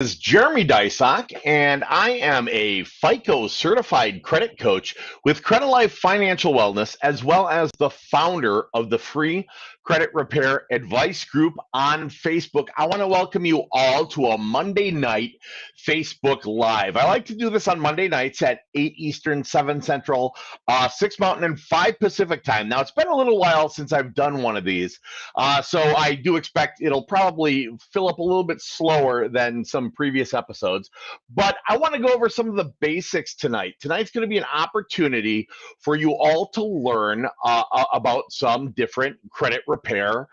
Is Jeremy Dysock, and I am a FICO certified credit coach with Credit Life Financial Wellness, as well as the founder of the free credit repair advice group on Facebook. I want to welcome you all to a Monday night Facebook Live. I like to do this on Monday nights at 8 Eastern, 7 Central, 6 Mountain, and 5 Pacific time. Now, it's been a little while since I've done one of these. So I do expect it'll probably fill up a little bit slower than some previous episodes. But I want to go over some of the basics tonight. Tonight's going to be an opportunity for you all to learn about some different credit repair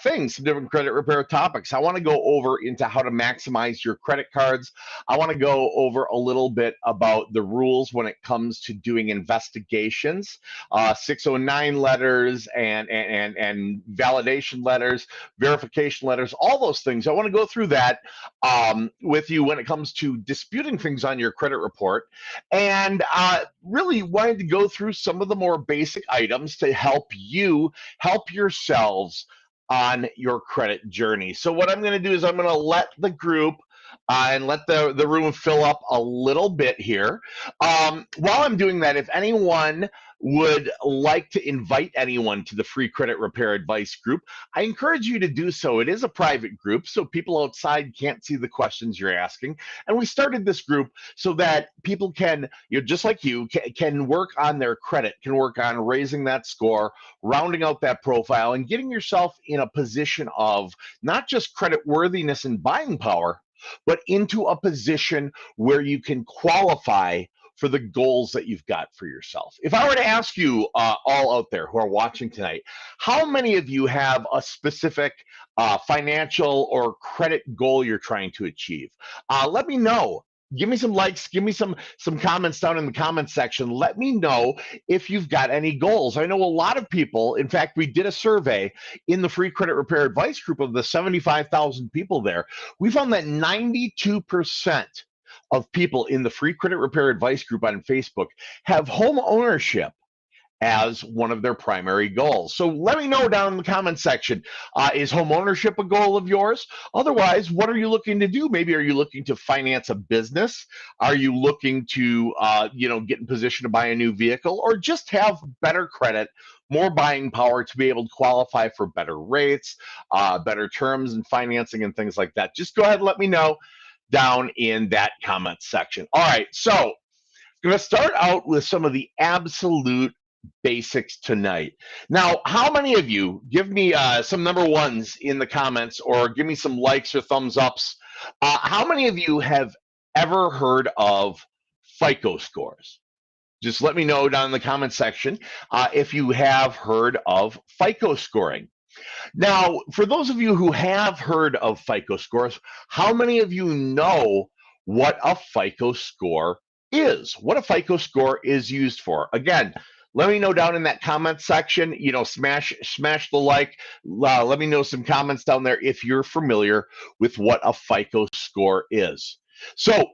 things, some different credit repair topics. I want to go over into how to maximize your credit cards. I want to go over a little bit about the rules when it comes to doing investigations, 609 letters and validation letters, verification letters, all those things. I want to go through that with you when it comes to disputing things on your credit report, and really wanted to go through some of the more basic items to help you help yourselves on your credit journey. So what I'm going to do is I'm going to let the group and let the room fill up a little bit here. While I'm doing that, if anyone would like to invite anyone to the free credit repair advice group, I encourage you to do so. It is a private group, so people outside can't see the questions you're asking. And we started this group so that people can, just like you, can work on their credit, can work on raising that score, rounding out that profile, and getting yourself in a position of not just credit worthiness and buying power, but into a position where you can qualify for the goals that you've got for yourself. If I were to ask you all out there who are watching tonight, how many of you have a specific financial or credit goal you're trying to achieve? Let me know. Give me some likes, give me some comments down in the comments section. Let me know if you've got any goals. I know a lot of people, in fact, we did a survey in the free credit repair advice group of the 75,000 people there. We found that 92% of people in the free credit repair advice group on Facebook have home ownership as one of their primary goals. So let me know down in the comment section, is home ownership a goal of yours? Otherwise, what are you looking to do? Maybe are you looking to finance a business? Are you looking to, get in position to buy a new vehicle, or just have better credit, more buying power to be able to qualify for better rates, better terms and financing and things like that? Just go ahead and let me know down in that comment section. All right, so I'm going to start out with some of the absolute basics tonight. Now, how many of you, give me some number ones in the comments, or give me some likes or thumbs ups. How many of you have ever heard of FICO scores? Just let me know down in the comment section if you have heard of FICO scoring. Now, for those of you who have heard of FICO scores, how many of you know what a FICO score is? What a FICO score is used for? Again, let me know down in that comment section. Smash the like. Let me know some comments down there if you're familiar with what a FICO score is. So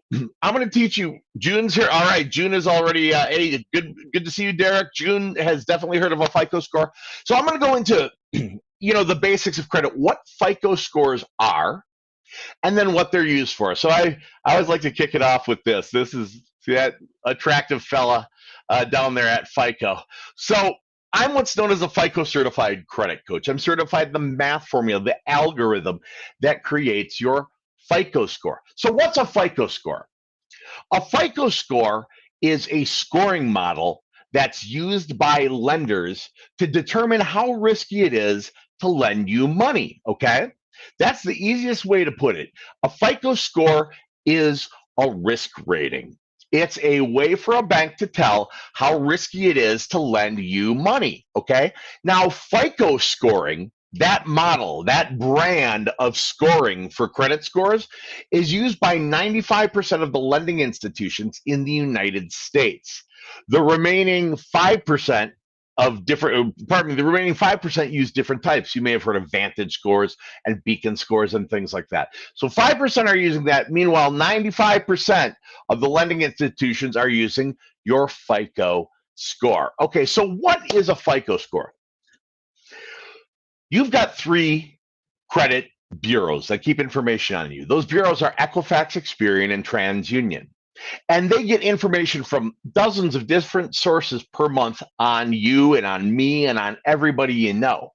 I'm going to teach you. June's here. All right, June is already. Hey, good to see you, Derek. June has definitely heard of a FICO score. So I'm going to go into the basics of credit, what FICO scores are, and then what they're used for. So I always like to kick it off with this. This is that attractive fella down there at FICO. So I'm what's known as a FICO certified credit coach. I'm certified in the math formula, the algorithm that creates your FICO score. So what's a FICO score? A FICO score is a scoring model that's used by lenders to determine how risky it is to lend you money, okay? That's the easiest way to put it. A FICO score is a risk rating. It's a way for a bank to tell how risky it is to lend you money, okay? Now, FICO scoring, that model, that brand of scoring for credit scores, is used by 95% of the lending institutions in the United States. The remaining 5% the remaining 5% use different types. You may have heard of Vantage scores and Beacon scores and things like that. So 5% are using that. Meanwhile, 95% of the lending institutions are using your FICO score. Okay, so what is a FICO score? You've got 3 credit bureaus that keep information on you. Those bureaus are Equifax, Experian, and TransUnion. And they get information from dozens of different sources per month on you and on me and on everybody you know.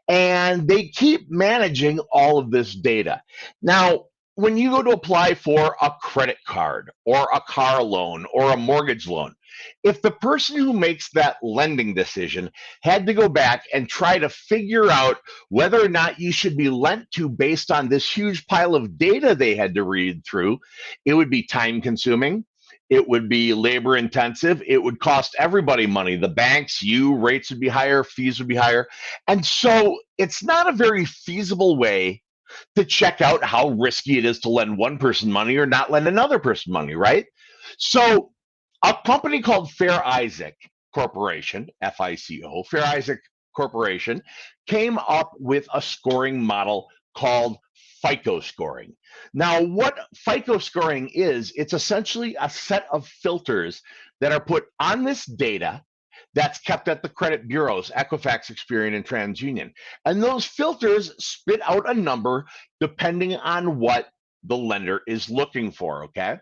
And they keep managing all of this data. Now, when you go to apply for a credit card or a car loan or a mortgage loan, if the person who makes that lending decision had to go back and try to figure out whether or not you should be lent to based on this huge pile of data they had to read through, it would be time consuming. It would be labor intensive. It would cost everybody money. The banks, you, rates would be higher, fees would be higher. And so it's not a very feasible way to check out how risky it is to lend one person money or not lend another person money, right? So a company called Fair Isaac Corporation, FICO, Fair Isaac Corporation, came up with a scoring model called Fico Scoring. Now, what Fico Scoring is, it's essentially a set of filters that are put on this data that's kept at the credit bureaus, Equifax, Experian, and TransUnion. And those filters spit out a number depending on what the lender is looking for, okay?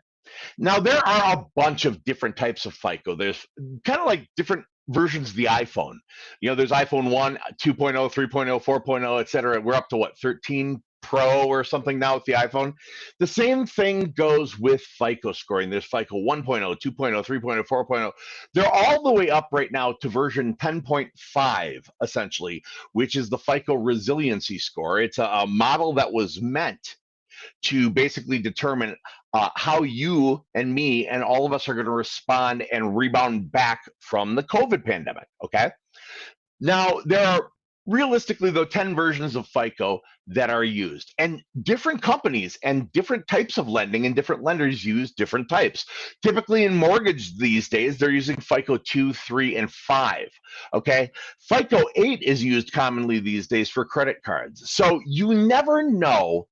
Now, there are a bunch of different types of FICO. There's kind of like different versions of the iPhone. You know, there's iPhone 1, 2.0, 3.0, 4.0, et cetera. We're up to what, 13 Pro or something now with the iPhone. The same thing goes with FICO scoring. There's FICO 1.0, 2.0, 3.0, 4.0. They're all the way up right now to version 10.5, essentially, which is the FICO resiliency score. It's a model that was meant to basically determine how you and me and all of us are going to respond and rebound back from the COVID pandemic. Okay. Now, there are realistically, though, 10 versions of FICO that are used. And different companies and different types of lending and different lenders use different types. Typically, in mortgage these days, they're using FICO 2, 3, and 5. Okay. FICO 8 is used commonly these days for credit cards. So you never know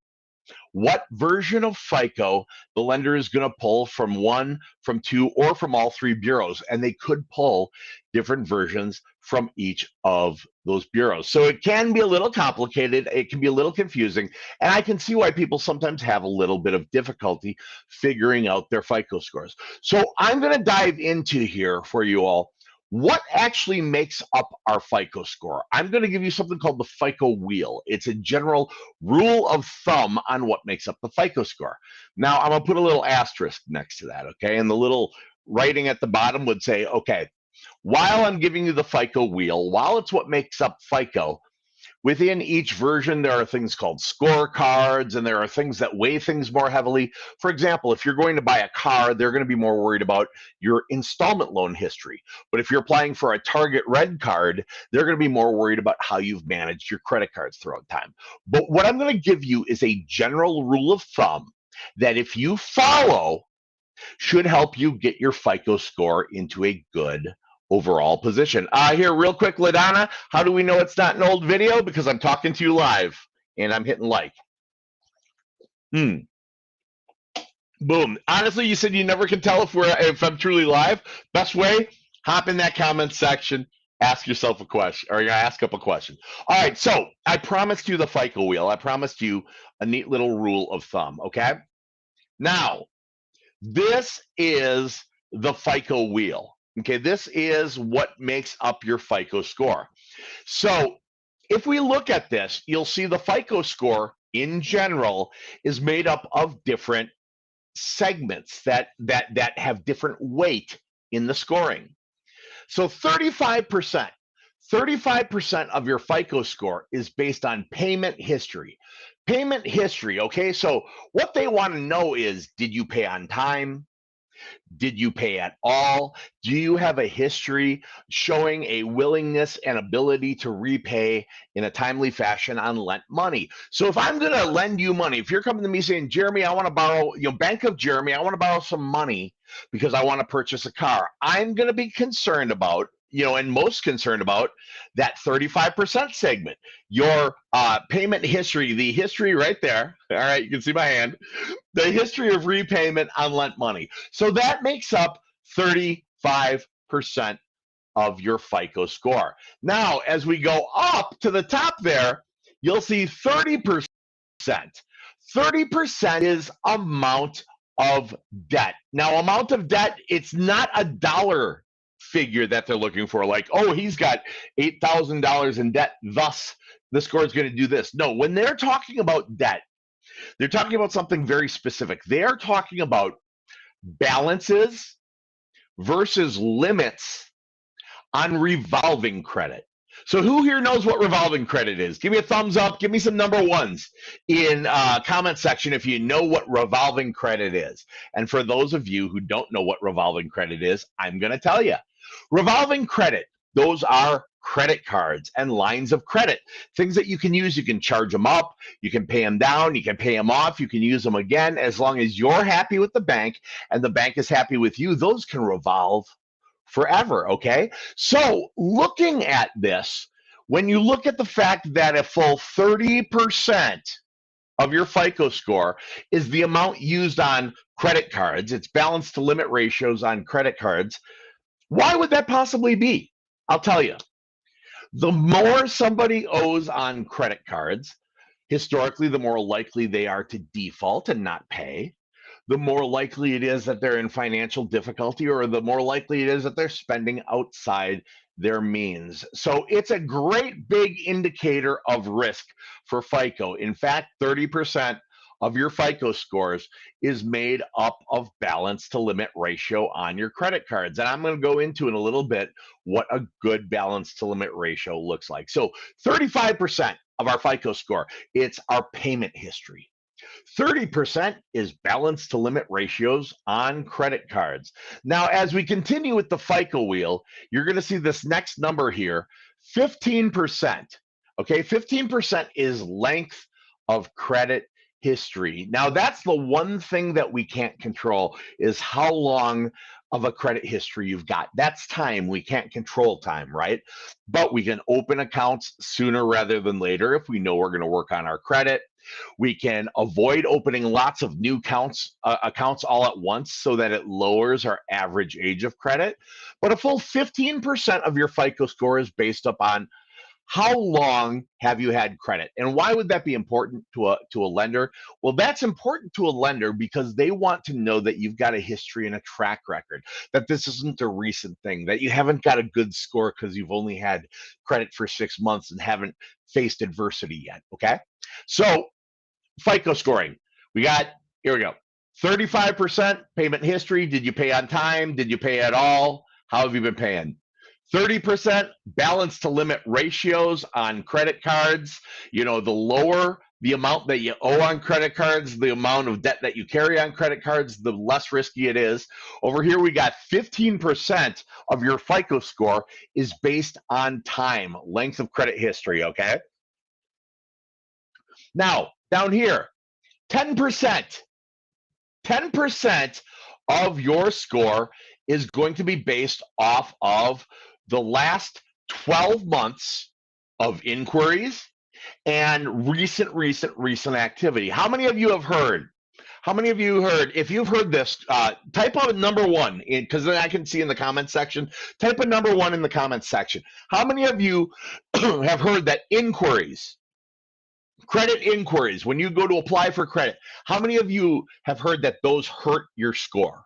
what version of FICO the lender is going to pull from one, from two, or from all three bureaus. And they could pull different versions from each of those bureaus. So it can be a little complicated. It can be a little confusing. And I can see why people sometimes have a little bit of difficulty figuring out their FICO scores. So I'm going to dive into here for you all what actually makes up our FICO score. I'm going to give you something called the FICO wheel. It's a general rule of thumb on what makes up the FICO score. Now, I'm going to put a little asterisk next to that, okay? And the little writing at the bottom would say, okay, while I'm giving you the FICO wheel, while it's what makes up FICO, within each version, there are things called scorecards, and there are things that weigh things more heavily. For example, if you're going to buy a car, they're going to be more worried about your installment loan history. But if you're applying for a Target Red card, they're going to be more worried about how you've managed your credit cards throughout time. But what I'm going to give you is a general rule of thumb that if you follow, should help you get your FICO score into a good overall position. Here, real quick, LaDonna, how do we know it's not an old video? Because I'm talking to you live and I'm hitting like. Boom. Honestly, you said you never can tell if I'm truly live. Best way, hop in that comment section, ask yourself a question, or ask up a question. All right, so I promised you the FICO wheel. I promised you a neat little rule of thumb, okay? Now, this is the FICO wheel. Okay, this is what makes up your FICO score. So if we look at this, you'll see the FICO score in general is made up of different segments that have different weight in the scoring. So 35% of your FICO score is based on payment history. Payment history, okay? So what they want to know is, did you pay on time? Did you pay at all? Do you have a history showing a willingness and ability to repay in a timely fashion on lent money? So if I'm going to lend you money, if you're coming to me saying, Jeremy, I want to borrow, Bank of Jeremy, I want to borrow some money because I want to purchase a car, I'm going to be concerned about, and most concerned about that 35% segment, your payment history, the history right there. All right, you can see my hand, the history of repayment on lent money. So that makes up 35% of your FICO score. Now, as we go up to the top there, you'll see 30% 30% is amount of debt. Now, amount of debt, it's not a dollar figure that they're looking for, like, oh, he's got $8,000 in debt, thus the score is going to do this. No, when they're talking about debt, they're talking about something very specific. They are talking about balances versus limits on revolving credit. So who here knows what revolving credit is? Give me a thumbs up. Give me some number ones in comment section if you know what revolving credit is. And for those of you who don't know what revolving credit is, I'm going to tell you. Revolving credit, those are credit cards and lines of credit, things that you can use. You can charge them up, you can pay them down, you can pay them off, you can use them again. As long as you're happy with the bank and the bank is happy with you, those can revolve forever, okay? So looking at this, when you look at the fact that a full 30% of your FICO score is the amount used on credit cards, it's balance to limit ratios on credit cards, why would that possibly be? I'll tell you. The more somebody owes on credit cards, historically, the more likely they are to default and not pay. The more likely it is that they're in financial difficulty, or the more likely it is that they're spending outside their means. So it's a great big indicator of risk for FICO. In fact, 30% of your FICO scores is made up of balance to limit ratio on your credit cards. And I'm going to go into in a little bit what a good balance to limit ratio looks like. So 35% of our FICO score, it's our payment history. 30% is balance to limit ratios on credit cards. Now, as we continue with the FICO wheel, you're going to see this next number here, 15%. Okay, 15% is length of credit history. Now, that's the one thing that we can't control, is how long of a credit history you've got. That's time. We can't control time, right? But we can open accounts sooner rather than later if we know we're going to work on our credit. We can avoid opening lots of new accounts all at once so that it lowers our average age of credit. But a full 15% of your FICO score is based upon how long have you had credit. And why would that be important to a lender? Well, that's important to a lender because they want to know that you've got a history and a track record, that this isn't a recent thing, that you haven't got a good score because you've only had credit for 6 months and haven't faced adversity yet, okay? So FICO scoring, here we go, 35% payment history. Did you pay on time? Did you pay at all? How have you been paying? 30% balance to limit ratios on credit cards. You know, the lower the amount that you owe on credit cards, the amount of debt that you carry on credit cards, the less risky it is. Over here, we got 15% of your FICO score is based on time, length of credit history, okay? Now, down here, 10%. 10% of your score is going to be based off of the last 12 months of inquiries and recent activity. How many of you have heard? How many of you heard? If you've heard this, type out number one, because then I can see in the comment section. Type a number one in the comment section. How many of you have heard that inquiries, credit inquiries, when you go to apply for credit, how many of you have heard that those hurt your score?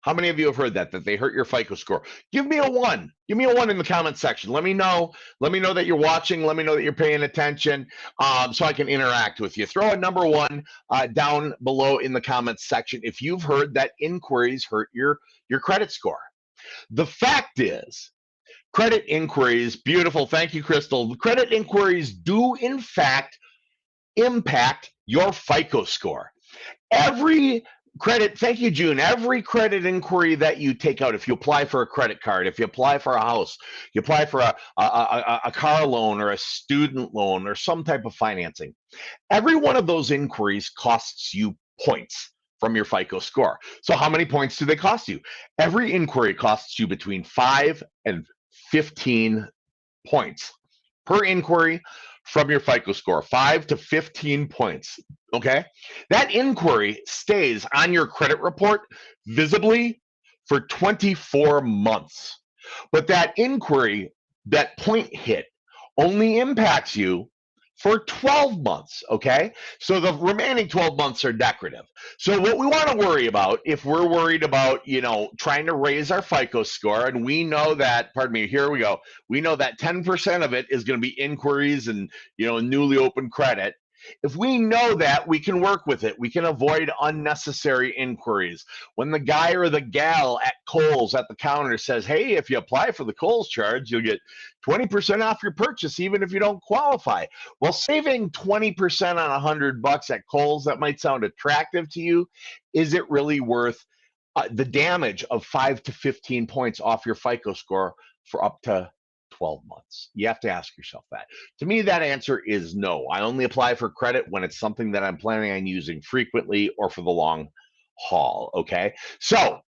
How many of you have heard that they hurt your FICO score? Give me a one. Give me a one in the comment section. Let me know. Let me know that you're watching. Let me know that you're paying attention, so I can interact with you. Throw a number one down below in the comments section if you've heard that inquiries hurt your credit score. The fact is, credit inquiries, beautiful. Thank you, Crystal. The credit inquiries do, in fact, impact your FICO score. Thank you, June. Every credit inquiry that you take out, if you apply for a credit card, if you apply for a house, you apply for a car loan or a student loan or some type of financing, every one of those inquiries costs you points from your FICO score. So how many points do they cost you? Every inquiry costs you between 5 and 15 points per inquiry from your FICO score, 5 to 15 points, okay? That inquiry stays on your credit report visibly for 24 months. But that inquiry, that point hit, only impacts you for 12 months, okay? So the remaining 12 months are decorative. So what we want to worry about, if we're worried about, trying to raise our FICO score, and we know that, pardon me, here we go. We know that 10% of it is going to be inquiries and, newly opened credit. If we know that, we can work with it. We can avoid unnecessary inquiries. When the guy or the gal at Kohl's at the counter says, hey, if you apply for the Kohl's charge, you'll get 20% off your purchase, even if you don't qualify. Well, saving 20% on $100 at Kohl's, that might sound attractive to you. Is it really worth the damage of 5 to 15 points off your FICO score for up to 12 months? You have to ask yourself that. To me, that answer is no. I only apply for credit when it's something that I'm planning on using frequently or for the long haul, okay? So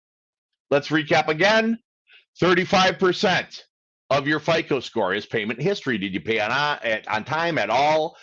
let's recap again. 35% of your FICO score is payment history. Did you pay on time at all?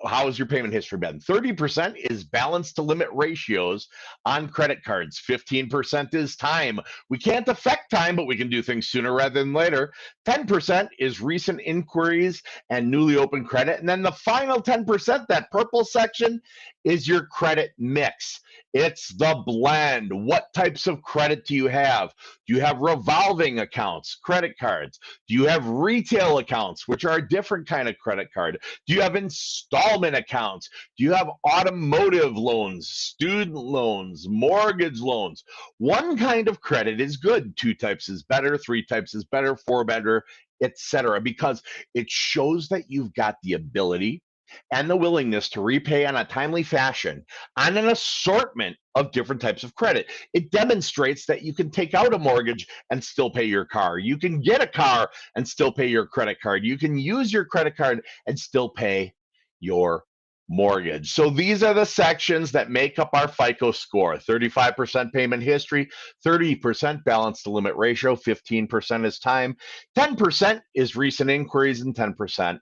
How has your payment history been? 30% is balance to limit ratios on credit cards. 15% is time. We can't affect time, but we can do things sooner rather than later. 10% is recent inquiries and newly opened credit. And then the final 10%, that purple section, is your credit mix. It's the blend. What types of credit do you have? Do you have revolving accounts, credit cards? Do you have retail accounts, which are a different kind of credit card? Do you have installment accounts? Do you have automotive loans, student loans, mortgage loans? One kind of credit is good. 2 types is better. 3 types is better. 4 better, etc. Because it shows that you've got the ability and the willingness to repay in a timely fashion on an assortment of different types of credit. It demonstrates that you can take out a mortgage and still pay your car. You can get a car and still pay your credit card. You can use your credit card and still pay your mortgage. So these are the sections that make up our FICO score. 35% payment history, 30% balance to limit ratio, 15% is time, 10% is recent inquiries, and 10%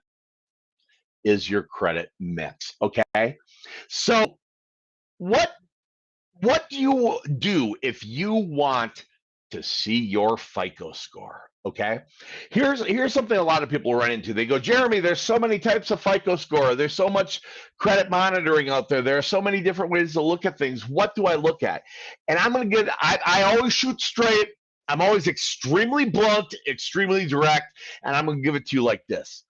is your credit mix, okay? So what do you do if you want to see your FICO score, okay? Here's something a lot of people run into. They go, Jeremy, there's so many types of FICO score. There's so much credit monitoring out there. There are so many different ways to look at things. What do I look at? And I always shoot straight. I'm always extremely blunt, extremely direct, and I'm gonna give it to you like this.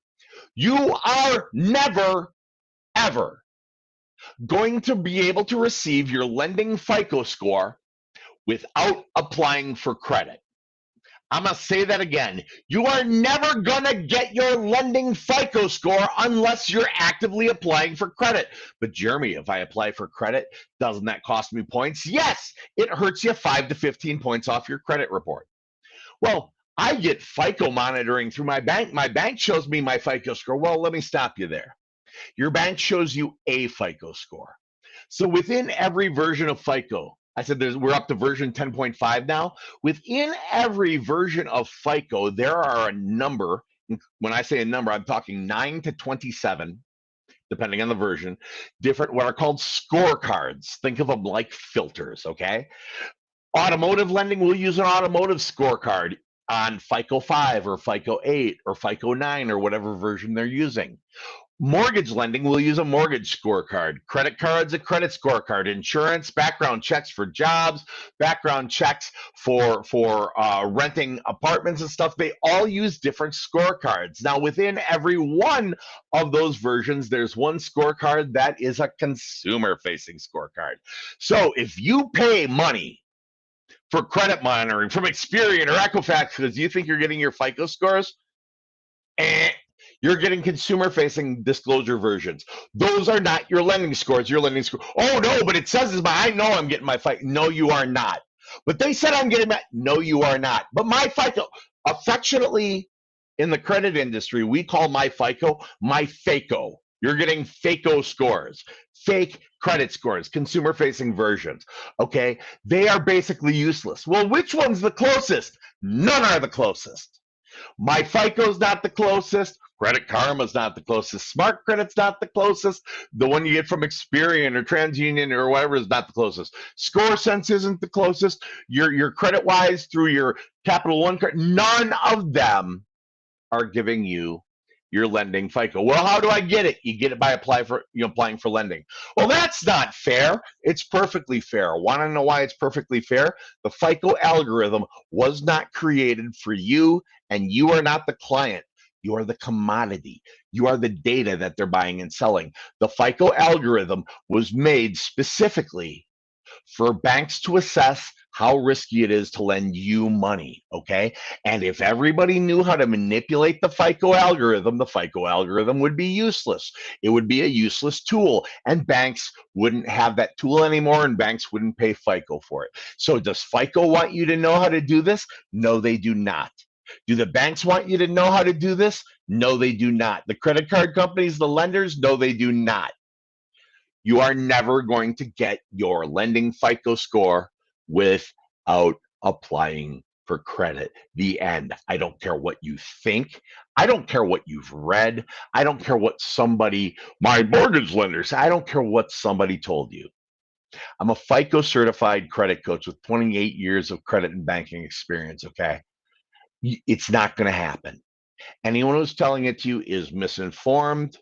You are never, ever going to be able to receive your lending FICO score without applying for credit. I'm going to say that again. You are never going to get your lending FICO score unless you're actively applying for credit. But Jeremy, if I apply for credit, doesn't that cost me points? Yes, it hurts you 5 to 15 points off your credit report. Well, I get FICO monitoring through my bank. My bank shows me my FICO score. Well, let me stop you there. Your bank shows you a FICO score. So within every version of FICO, I said we're up to version 10.5 now. Within every version of FICO, there are a number. When I say a number, I'm talking 9 to 27, depending on the version, different what are called scorecards. Think of them like filters, okay? Automotive lending will use an automotive scorecard on FICO 5 or FICO 8 or FICO 9 or whatever version they're using. Mortgage lending will use a mortgage scorecard. Credit cards, a credit scorecard. Insurance, background checks for jobs, background checks for renting apartments and stuff. They all use different scorecards. Now, within every one of those versions, there's one scorecard that is a consumer-facing scorecard. So if you pay money for credit monitoring from Experian or Equifax because you think you're getting your FICO scores, you're getting consumer-facing disclosure versions. Those are not your lending scores. Your lending score. Oh no, but it says this. But I know I'm getting my FICO. No, you are not. But they said I'm getting that. No, you are not. But my FICO, affectionately in the credit industry, we call my FICO my FACO. You're getting FACO scores, fake credit scores, consumer-facing versions. Okay, they are basically useless. Well, which one's the closest? None are the closest. My FICO's not the closest. Credit Karma's not the closest. Smart Credit's not the closest. The one you get from Experian or TransUnion or whatever is not the closest. ScoreSense isn't the closest. Your credit-wise through your Capital One credit, none of them are giving you your lending FICO. Well, how do I get it? You get it by applying for lending. Well, that's not fair. It's perfectly fair. Want to know why it's perfectly fair? The FICO algorithm was not created for you, and you are not the client. You are the commodity. You are the data that they're buying and selling. The FICO algorithm was made specifically for banks to assess how risky it is to lend you money, okay? And if everybody knew how to manipulate the FICO algorithm would be useless. It would be a useless tool, and banks wouldn't have that tool anymore, and banks wouldn't pay FICO for it. So does FICO want you to know how to do this? No, they do not. Do the banks want you to know how to do this? No, they do not. The credit card companies, the lenders, no, they do not. You are never going to get your lending FICO score without applying for credit. The end. I don't care what you think. I don't care what you've read. I don't care what my mortgage lender said. I don't care what somebody told you. I'm a FICO certified credit coach with 28 years of credit and banking experience, okay? It's not going to happen. Anyone who's telling it to you is misinformed,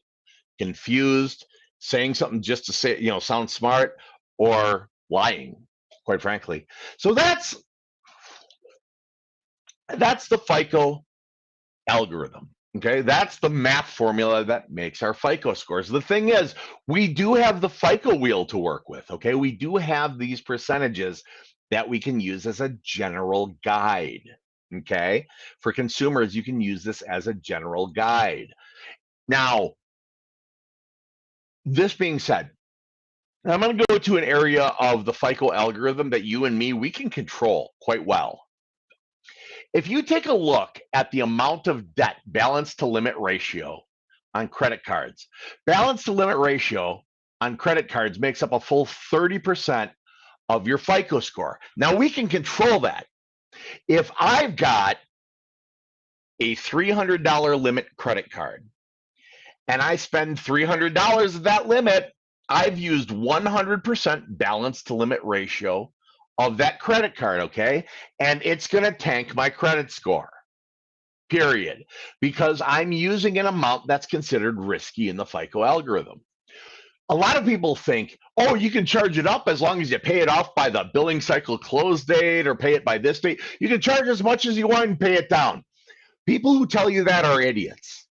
confused, saying something just to say, sound smart, or lying, quite frankly. So that's the FICO algorithm. Okay, that's the math formula that makes our FICO scores. The thing is, we do have the FICO wheel to work with. Okay, we do have these percentages that we can use as a general guide. Okay, for consumers, you can use this as a general guide. Now, this being said, I'm going to go to an area of the FICO algorithm that you and me, we can control quite well. If you take a look at the amount of debt balance to limit ratio on credit cards, balance to limit ratio on credit cards makes up a full 30% of your FICO score. Now we can control that. If I've got a $300 limit credit card and I spend $300 of that limit, I've used 100% balance to limit ratio of that credit card, okay? And it's going to tank my credit score, period, because I'm using an amount that's considered risky in the FICO algorithm. A lot of people think, oh, you can charge it up as long as you pay it off by the billing cycle close date or pay it by this date. You can charge as much as you want and pay it down. People who tell you that are idiots.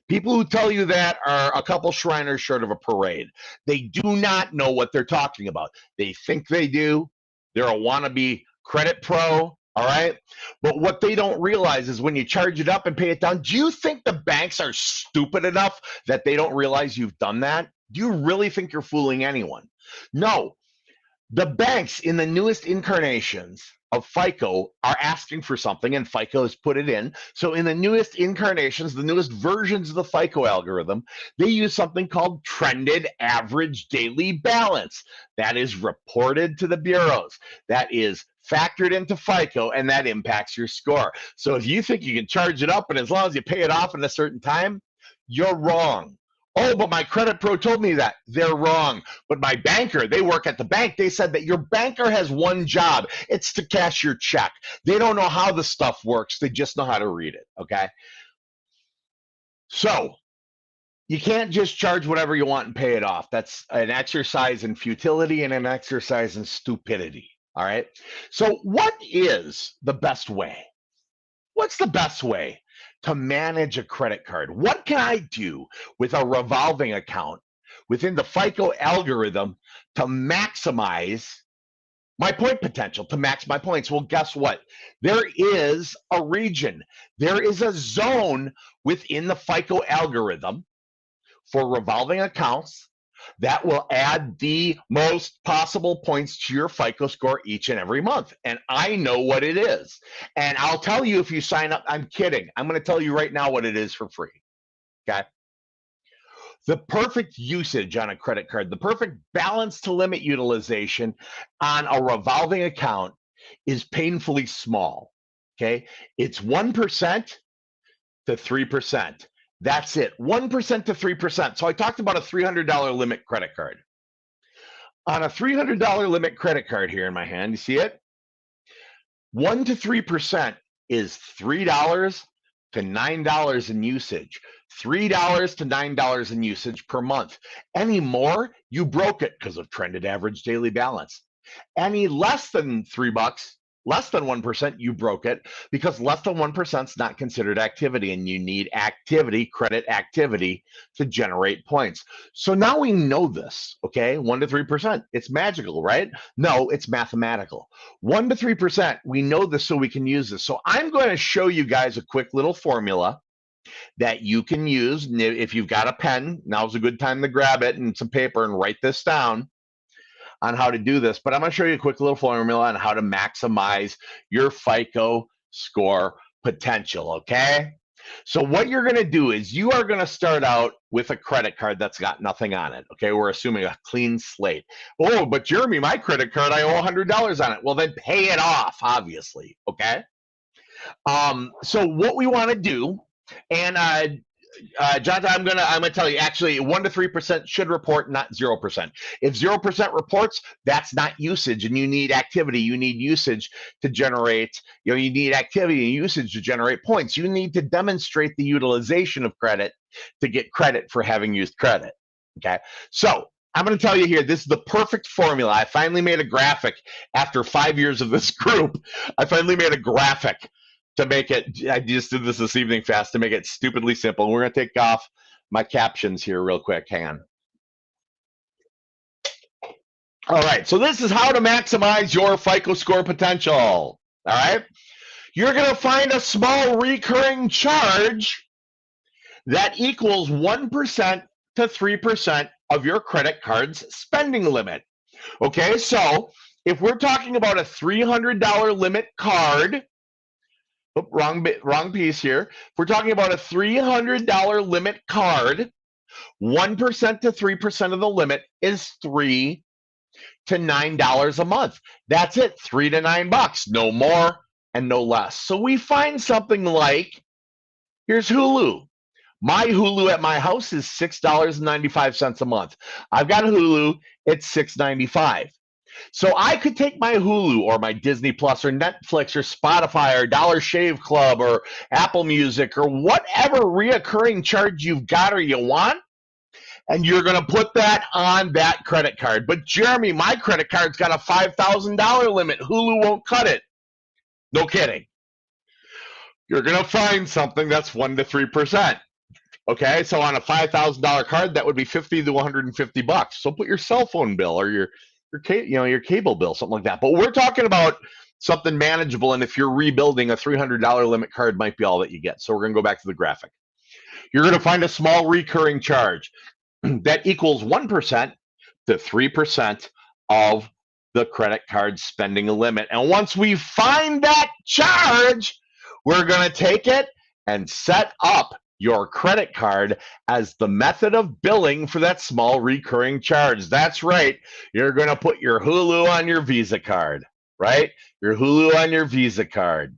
People who tell you that are a couple Shriners short of a parade. They do not know what they're talking about. They think they do. They're a wannabe credit pro, all right? But what they don't realize is when you charge it up and pay it down, do you think the banks are stupid enough that they don't realize you've done that? Do you really think you're fooling anyone? No. The banks in the newest incarnations of FICO are asking for something, and FICO has put it in. So in the newest incarnations, the newest versions of the FICO algorithm, they use something called trended average daily balance. That is reported to the bureaus. That is factored into FICO, and that impacts your score. So if you think you can charge it up, and as long as you pay it off in a certain time, you're wrong. Oh, but my credit pro told me that. They're wrong. But my banker, they work at the bank. They said that your banker has one job. It's to cash your check. They don't know how the stuff works. They just know how to read it, okay? So you can't just charge whatever you want and pay it off. That's an exercise in futility and an exercise in stupidity, all right? So what is the best way? What's the best way to manage a credit card? What can I do with a revolving account within the FICO algorithm to maximize my point potential, to max my points? Well, guess what? There is a region, there is a zone within the FICO algorithm for revolving accounts that will add the most possible points to your FICO score each and every month. And I know what it is. And I'll tell you if you sign up. I'm kidding. I'm going to tell you right now what it is for free. Okay. The perfect usage on a credit card, the perfect balance to limit utilization on a revolving account is painfully small. Okay. It's 1% to 3%. That's it, 1% to 3%. So I talked about a $300 limit credit card. On a $300 limit credit card here in my hand, you see it? 1 to 3% is $3 to $9 in usage, $3 to $9 in usage per month. Any more, you broke it because of trended average daily balance. Any less than $3, less than 1%, you broke it because less than 1% is not considered activity, and you need activity, credit activity, to generate points. So now we know this, okay? 1 to 3%. It's magical, right? No, it's mathematical. 1 to 3%, we know this so we can use this. So I'm going to show you guys a quick little formula that you can use. If you've got a pen, now's a good time to grab it and some paper and write this down on how to do this. But I'm going to show you a quick little formula on how to maximize your FICO score potential, okay? So what you're going to do is you are going to start out with a credit card that's got nothing on it, okay? We're assuming a clean slate. Oh, but Jeremy, my credit card, I owe $100 on it. Well, then pay it off, obviously, okay? So what we want to do, and John, I'm gonna tell you, actually 1 to 3% should report, not 0%. If 0% reports, that's not usage, and you need activity. You need usage to generate. You need activity and usage to generate points. You need to demonstrate the utilization of credit to get credit for having used credit. Okay, so I'm going to tell you here, this is the perfect formula. I finally made a graphic after 5 years of this group. I finally made a graphic to make it. I just did this evening fast to make it stupidly simple. We're going to take off my captions here real quick. Hang on. All right, so this is how to maximize your FICO score potential. All right, you're going to find a small recurring charge that equals 1% to 3% of your credit card's spending limit. Okay, so if we're talking about a $300 limit card, oh, wrong piece here. If we're talking about a $300 limit card, 1% to 3% of the limit is $3 to $9 a month. That's it, $3 to $9, no more and no less. So we find something like, here's Hulu. My Hulu at my house is $6.95 a month. I've got a Hulu, it's $6.95. So I could take my Hulu or my Disney Plus or Netflix or Spotify or Dollar Shave Club or Apple Music or whatever reoccurring charge you've got or you want, and you're going to put that on that credit card. But Jeremy, my credit card's got a $5,000 limit. Hulu won't cut it. No kidding. You're going to find something that's 1 to 3%. Okay, so on a $5,000 card, that would be $50 to $150. So put your cell phone bill or your cable bill, something like that. But we're talking about something manageable, and if you're rebuilding, a $300 limit card might be all that you get. So we're going to go back to the graphic. You're going to find a small recurring charge that equals 1% to 3% of the credit card spending limit. And once we find that charge, we're going to take it and set up your credit card as the method of billing for that small recurring charge. That's right. You're going to put your Hulu on your Visa card, right? Your Hulu on your Visa card.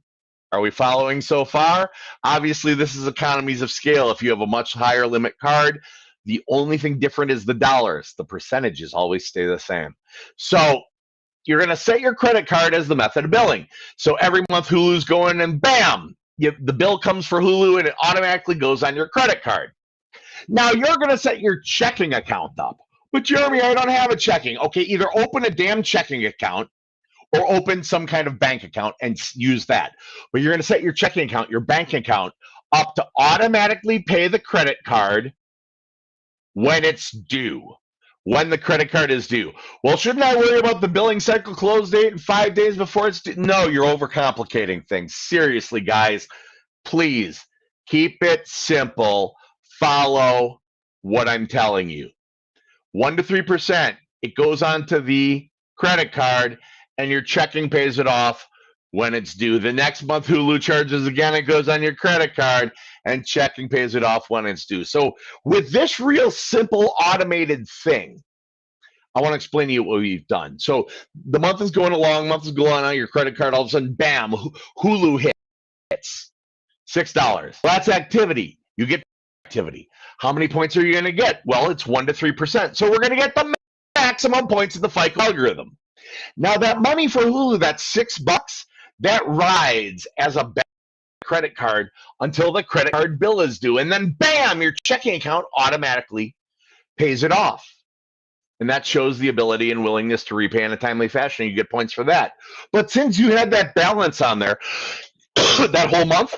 Are we following so far? Obviously, this is economies of scale. If you have a much higher limit card, the only thing different is the dollars. The percentages always stay the same. So you're going to set your credit card as the method of billing. So every month Hulu's going and bam, the bill comes for Hulu and it automatically goes on your credit card. Now you're going to set your checking account up. But Jeremy, I don't have a checking. Okay, either open a damn checking account or open some kind of bank account and use that. But you're going to set your checking account, your bank account, up to automatically pay the credit card when it's due. When the credit card is due. Well, shouldn't I worry about the billing cycle close date and 5 days before it's due? No, you're overcomplicating things. Seriously, guys, please keep it simple. Follow what I'm telling you. 1 to 3%, it goes onto the credit card and your checking pays it off when it's due. The next month Hulu charges again, it goes on your credit card and checking pays it off when it's due. So with this real simple automated thing, I want to explain to you what we've done. So the month is going along, on your credit card, all of a sudden, bam, Hulu hits $6. That's activity. You get activity. How many points are you going to get? Well, it's 1 to 3%. So we're going to get the maximum points in the FICO algorithm. Now that money for Hulu, that's $6, that rides as a credit card until the credit card bill is due. And then bam, your checking account automatically pays it off. And that shows the ability and willingness to repay in a timely fashion. You get points for that. But since you had that balance on there that whole month,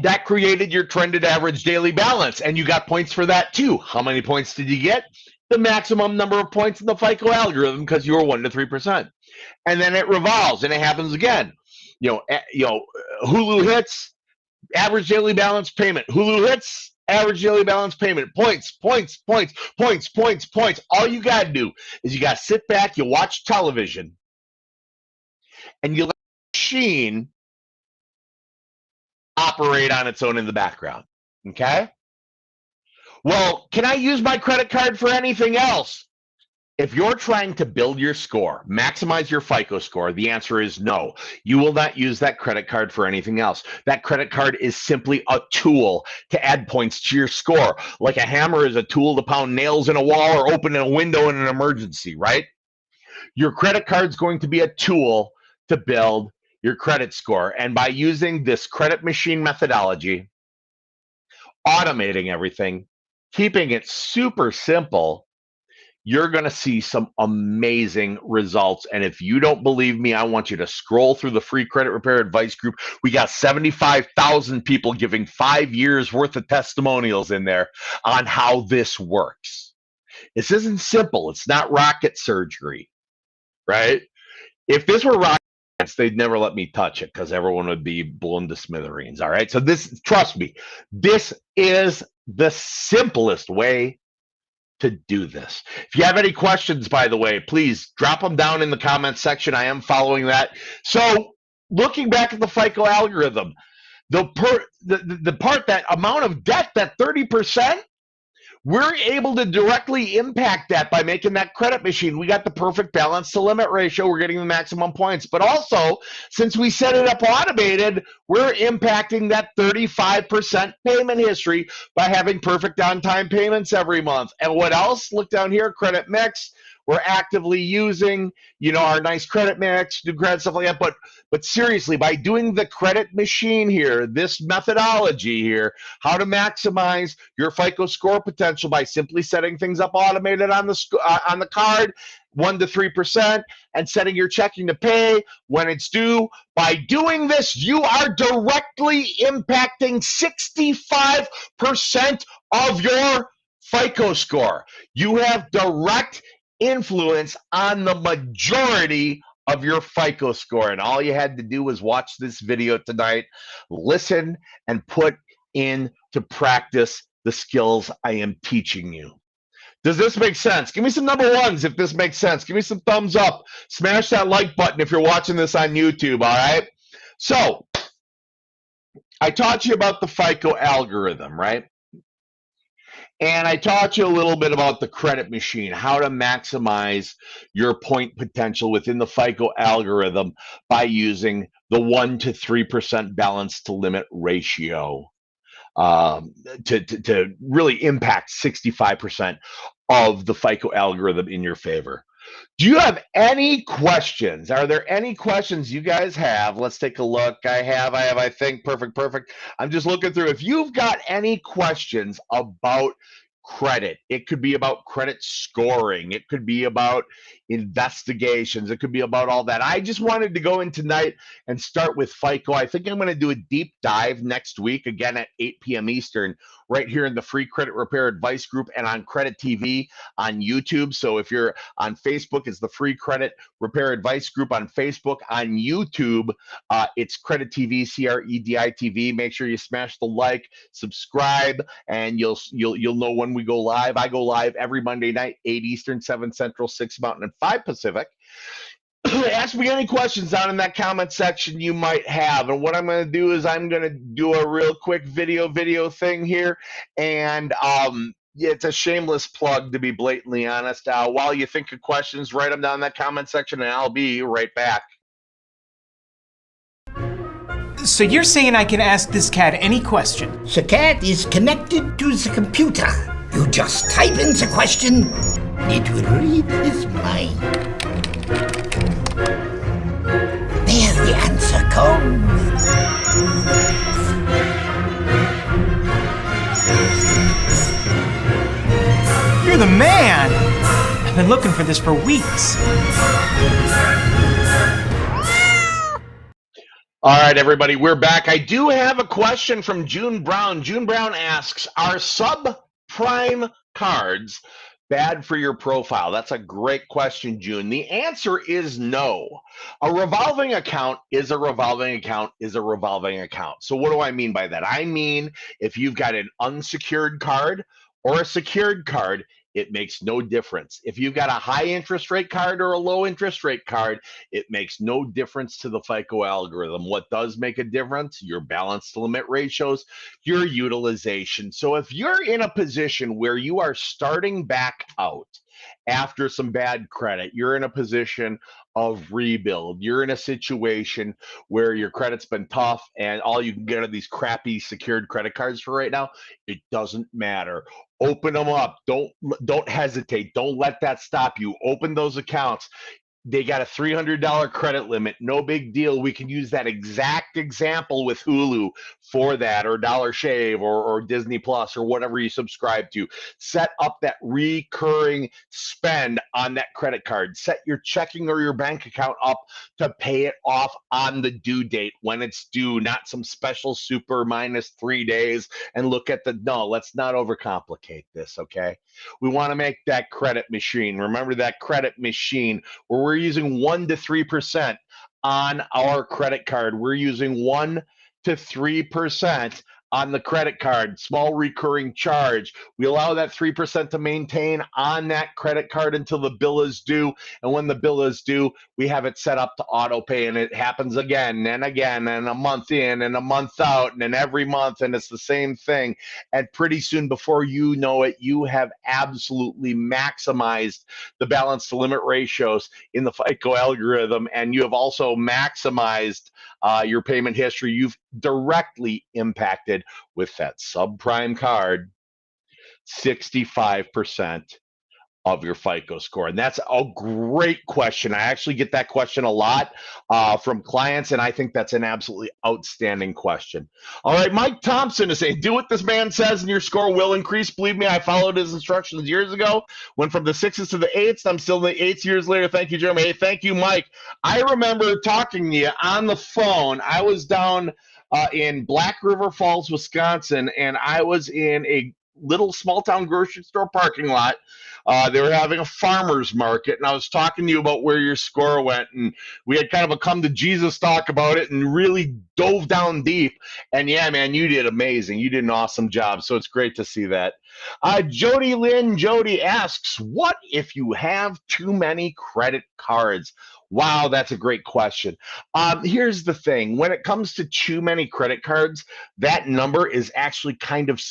that created your trended average daily balance, and you got points for that too. How many points did you get? The maximum number of points in the FICO algorithm, because you were 1 to 3%. And then it revolves and it happens again. Hulu hits, average daily balance payment. Hulu hits, average daily balance payment. Points, points, points, points, points, points. All you got to do is you got to sit back, you watch television, and you let the machine operate on its own in the background. Okay? Well, can I use my credit card for anything else? If you're trying to build your score, maximize your FICO score, the answer is no. You will not use that credit card for anything else. That credit card is simply a tool to add points to your score. Like a hammer is a tool to pound nails in a wall or open a window in an emergency, right? Your credit card is going to be a tool to build your credit score. And by using this credit machine methodology, automating everything, keeping it super simple, you're going to see some amazing results. And if you don't believe me, I want you to scroll through the free credit repair advice group. We got 75,000 people giving 5 years worth of testimonials in there on how this works. This isn't simple. It's not rocket surgery, right? If this were rocket science, they'd never let me touch it because everyone would be blown to smithereens. All right. So this, trust me, this is the simplest way to do this. If you have any questions, by the way, please drop them down in the comments section. I am following that. So looking back at the FICO algorithm, the part, that amount of debt, that 30%, we're able to directly impact that by making that credit machine. We got the perfect balance to limit ratio. We're getting the maximum points. But also, since we set it up automated, we're impacting that 35% payment history by having perfect on-time payments every month. And what else? Look down here, credit mix. We're actively using, our nice credit mix, do credit stuff like that. But seriously, by doing the credit machine here, this methodology here, how to maximize your FICO score potential by simply setting things up automated on the card, 1 to 3%, and setting your checking to pay when it's due. By doing this, you are directly impacting 65% of your FICO score. You have direct influence on the majority of your FICO score. And all you had to do was watch this video tonight, listen, and put into practice the skills I am teaching you. Does this make sense? Give me some number ones if this makes sense. Give me some thumbs up. Smash that like button if you're watching this on YouTube, all right? So, I taught you about the FICO algorithm, right? And I taught you a little bit about the credit machine, how to maximize your point potential within the FICO algorithm by using the 1 to 3% balance to limit ratio to really impact 65% of the FICO algorithm in your favor. Do you have any questions? Are there any questions you guys have? Let's take a look. I think, perfect. I'm just looking through. If you've got any questions about credit, it could be about credit scoring, it could be about investigations, it could be about all that. I just wanted to go in tonight and start with FICO. I think I'm going to do a deep dive next week, again at 8 p.m. Eastern, right here in the free credit repair advice group and on Credit TV on YouTube. So if you're on Facebook, it's the free credit repair advice group on Facebook. On YouTube, it's Credit TV, CREDI TV. Make sure you smash the like, subscribe, and you'll know when we go live. I go live every Monday night, 8 Eastern, 7 Central, 6 Mountain, and 5 Pacific. Ask me any questions down in that comment section you might have. And what I'm going to do is I'm going to do a real quick video thing here. And it's a shameless plug, to be blatantly honest. While you think of questions, write them down in that comment section, and I'll be right back. So you're saying I can ask this cat any question? The cat is connected to the computer. You just type in the question, it will read his mind. There the answer comes. been looking for this for weeks. All right, everybody, we're back. I do have a question from June Brown. June Brown asks, are subprime cards bad for your profile? That's a great question, June. The answer is no. A revolving account is a revolving account is a revolving account. So what do I mean by that? I mean, if you've got an unsecured card or a secured card, it makes no difference. If you've got a high interest rate card or a low interest rate card, it makes no difference to the FICO algorithm. What does make a difference? Your balance to limit ratios, your utilization. So if you're in a position where you are starting back out after some bad credit, you're in a position of rebuild. You're in a situation where your credit's been tough and all you can get are these crappy secured credit cards for right now. It doesn't matter. Open them up. Don't hesitate. Don't let that stop you. Open those accounts. They got a $300 credit limit. No big deal. We can use that exact example with Hulu for that, or Dollar Shave, or Disney Plus, or whatever you subscribe to. Set up that recurring spend on that credit card. Set your checking or your bank account up to pay it off on the due date when it's due, not some special super minus 3 days. And look at no, let's not overcomplicate this, okay? We want to make that credit machine. Remember that credit machine where we're using 1 to 3% on our credit card. We're using 1 to 3% on the credit card, small recurring charge. We allow that 3% to maintain on that credit card until the bill is due. And when the bill is due, we have it set up to auto pay, and it happens again and again, and a month in and a month out, and then every month, and it's the same thing. And pretty soon, before you know it, you have absolutely maximized the balance to limit ratios in the FICO algorithm, and you have also maximized your payment history. You've directly impacted with that subprime card 65% of your FICO score. And that's a great question. I actually get that question a lot from clients, and I think that's an absolutely outstanding question. All right, Mike Thompson is saying, do what this man says and your score will increase. Believe me, I followed his instructions years ago, went from the 6s to the 8s. I'm still in the 8s years later. Thank you, Jeremy. Hey, thank you, Mike. I remember talking to you on the phone. I was down in Black River Falls, Wisconsin, and I was in a little small town grocery store parking lot. They were having a farmer's market, and I was talking to you about where your score went, and we had kind of a come to Jesus talk about it and really dove down deep. And yeah, man, you did amazing. You did an awesome job. So it's great to see that. Jody asks, what if you have too many credit cards? Wow, that's a great question. Here's the thing. When it comes to too many credit cards, that number is actually kind of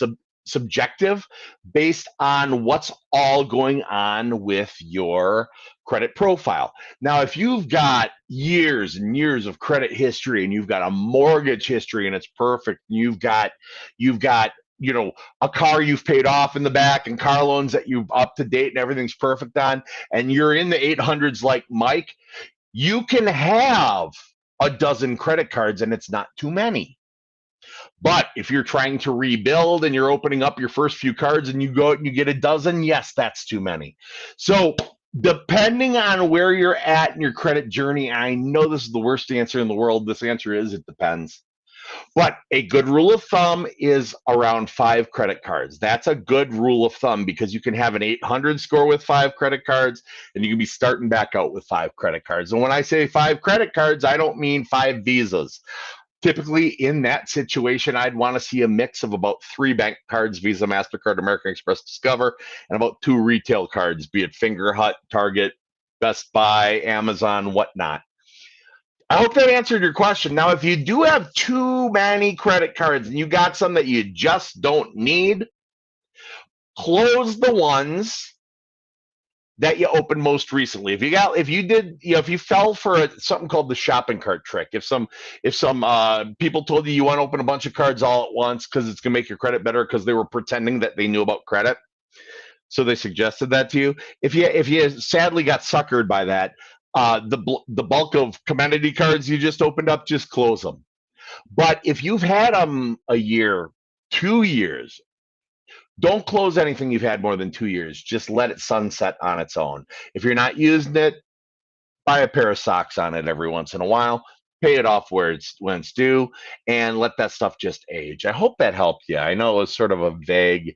subjective based on what's all going on with your credit profile. Now, if you've got years and years of credit history and you've got a mortgage history and it's perfect, and you've got a car you've paid off in the back and car loans that you've up to date and everything's perfect on, and you're in the 800s like Mike, you can have a dozen credit cards and it's not too many. But if you're trying to rebuild and you're opening up your first few cards and you go out and you get a dozen, yes, that's too many. So depending on where you're at in your credit journey, I know this is the worst answer in the world. This answer is it depends. But a good rule of thumb is around 5 credit cards. That's a good rule of thumb because you can have an 800 score with 5 credit cards, and you can be starting back out with 5 credit cards. And when I say 5 credit cards, I don't mean 5 visas. Typically, in that situation, I'd want to see a mix of about 3 bank cards, Visa, MasterCard, American Express, Discover, and about 2 retail cards, be it Fingerhut, Target, Best Buy, Amazon, whatnot. I hope that answered your question. Now, if you do have too many credit cards and you got some that you just don't need, close the ones that you opened most recently. If you fell for something called the shopping cart trick, if some people told you want to open a bunch of cards all at once because it's gonna make your credit better because they were pretending that they knew about credit, so they suggested that to you. If you sadly got suckered by that, the bulk of commodity cards you just opened up, just close them. But if you've had them a year, 2 years, Don't close anything you've had more than 2 years. Just let it sunset on its own. If you're not using it, buy a pair of socks on it every once in a while. Pay it off where it's when it's due, and let that stuff just age. I hope that helped you. I know it was sort of a vague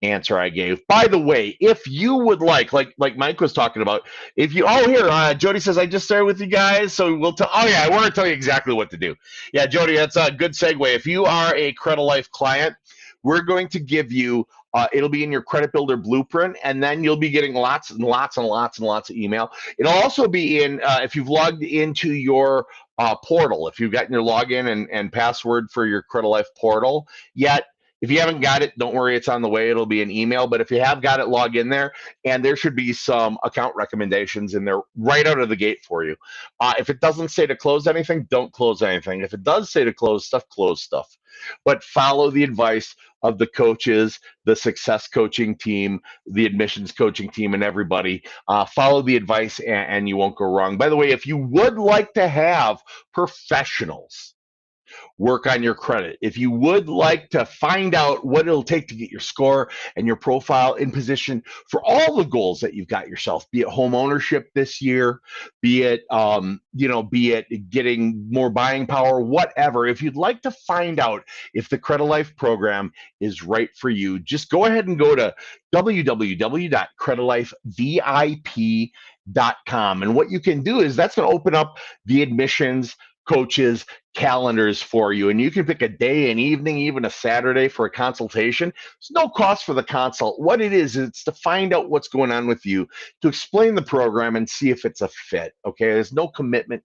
answer I gave. By the way, if you would like Mike was talking about, if you here, Jody says I just started with you guys, so we'll tell. Oh yeah, I want to tell you exactly what to do. Yeah, Jody, that's a good segue. If you are a Credit Life client, we're going to give you. It'll be in your credit builder blueprint, and then you'll be getting lots and lots and lots and lots of email. It'll also be in if you've logged into your portal, if you've gotten your login and password for your Credit Life portal yet. If you haven't got it, don't worry, it's on the way. It'll be an email. But if you have got it, log in there, and there should be some account recommendations in there right out of the gate for you. If it doesn't say to close anything, don't close anything. If it does say to close stuff, close stuff. But follow the advice of the coaches, the success coaching team, the admissions coaching team, and everybody. Follow the advice, and you won't go wrong. By the way, if you would like to have professionals work on your credit, if you would like to find out what it'll take to get your score and your profile in position for all the goals that you've got yourself, be it home ownership this year, be it be it getting more buying power, whatever. If you'd like to find out if the Credit Life program is right for you, just go ahead and go to www.creditlifevip.com. And what you can do is that's going to open up the admissions coaches calendars for you, and you can pick a day, an evening, even a Saturday for a consultation. There's no cost for the consult. What it is, it's to find out what's going on with you, to explain the program and see if it's a fit. Okay, there's no commitment.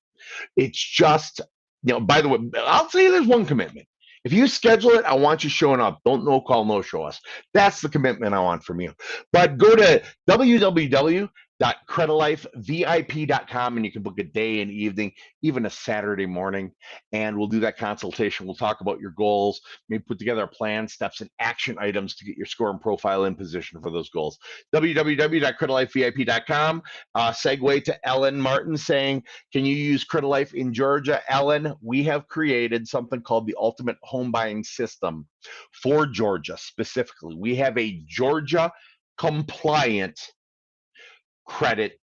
It's just, by the way, I'll say there's one commitment. If you schedule it, I want you showing up. Don't no call, no show us. That's the commitment I want from you. But go to www.creditlifevip.com and you can book a day, an evening, even a Saturday morning, and we'll do that consultation. We'll talk about your goals, maybe put together a plan, steps, and action items to get your score and profile in position for those goals. www.creditlifevip.com. Segue to Ellen Martin saying, can you use Credit Life in Georgia? Ellen, we have created something called the Ultimate Home Buying System for Georgia specifically. We have a Georgia compliant credit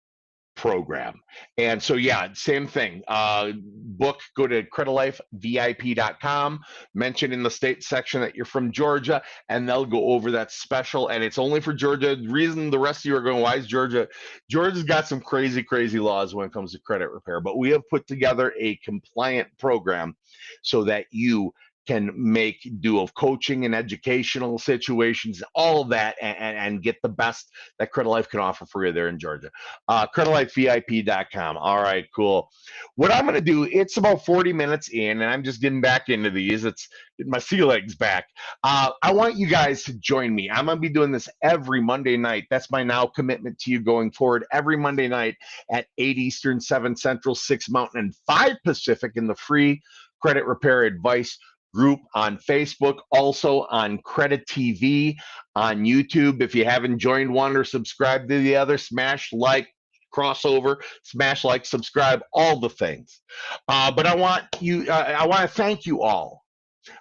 program. And so, yeah, same thing. Go to creditlifevip.com, mention in the state section that you're from Georgia, and they'll go over that special. And it's only for Georgia. The reason the rest of you are going, why is Georgia? Georgia's got some crazy, crazy laws when it comes to credit repair, but we have put together a compliant program so that you can make do of coaching and educational situations, all of that, and get the best that Credit Life can offer for you there in Georgia. CreditLifeVIP.com. All right, cool. What I'm going to do, it's about 40 minutes in, and I'm just getting back into these. It's getting my sea legs back. I want you guys to join me. I'm going to be doing this every Monday night. That's my now commitment to you going forward. Every Monday night at 8 Eastern, 7 Central, 6 Mountain, and 5 Pacific in the free credit repair advice group on Facebook, also on Credit TV, on YouTube. If you haven't joined one or subscribed to the other, smash like, crossover, smash like, subscribe, all the things. But I want to thank you all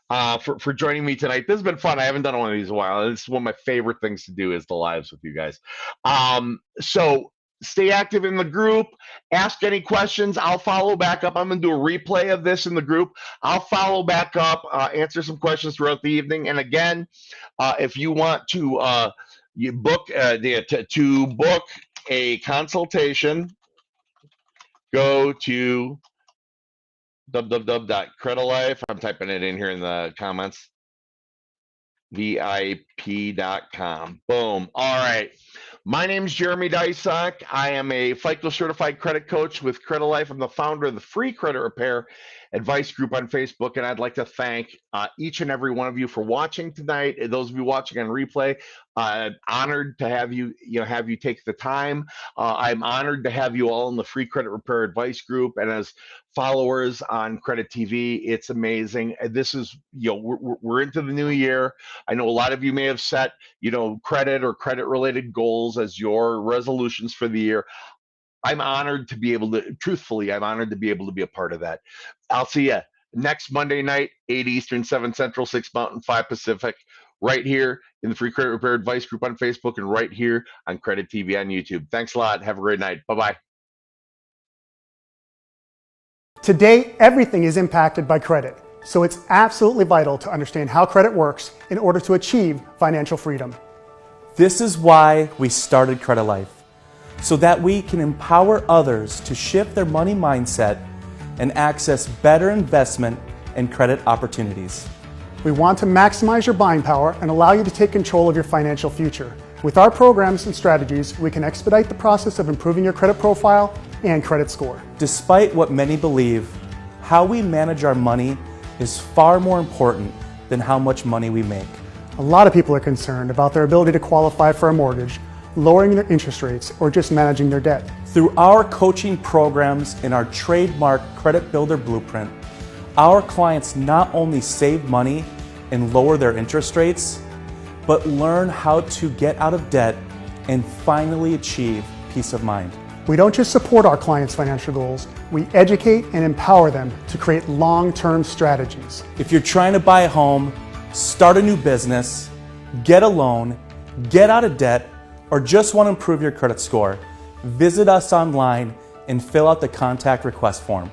for joining me tonight. This has been fun. I haven't done one of these in a while. This is one of my favorite things to do is the lives with you guys. So stay active in the group. Ask any questions. I'll follow back up. I'm going to do a replay of this in the group. I'll follow back up, answer some questions throughout the evening. And again, if you want to book a consultation, go to www.creditlife. I'm typing it in here in the comments. VIP.com. Boom. All right. My name is Jeremy Dysock. I am a FICO certified credit coach with Credit Life. I'm the founder of the free credit repair advice group on Facebook, and I'd like to thank each and every one of you for watching tonight. Those of you watching on replay, honored to have you take the time. I'm honored to have you all in the free credit repair advice group, and as followers on Credit TV, it's amazing. This is, we're into the new year. I know a lot of you may have set, credit or credit related goals as your resolutions for the year. I'm honored to be able to, truthfully, I'm honored to be able to be a part of that. I'll see you next Monday night, 8 Eastern, 7 Central, 6 Mountain, 5 Pacific. right here in the Free Credit Repair Advice group on Facebook and right here on Credit TV on YouTube. Thanks a lot. Have a great night. Bye-bye. Today, everything is impacted by credit, so it's absolutely vital to understand how credit works in order to achieve financial freedom. This is why we started Credit Life, so that we can empower others to shift their money mindset and access better investment and credit opportunities. We want to maximize your buying power and allow you to take control of your financial future. With our programs and strategies, we can expedite the process of improving your credit profile and credit score. Despite what many believe, how we manage our money is far more important than how much money we make. A lot of people are concerned about their ability to qualify for a mortgage, lowering their interest rates, or just managing their debt. Through our coaching programs and our trademark Credit Builder Blueprint, our clients not only save money and lower their interest rates, but learn how to get out of debt and finally achieve peace of mind. We don't just support our clients' financial goals, we educate and empower them to create long-term strategies. If you're trying to buy a home, start a new business, get a loan, get out of debt, or just want to improve your credit score, visit us online and fill out the contact request form.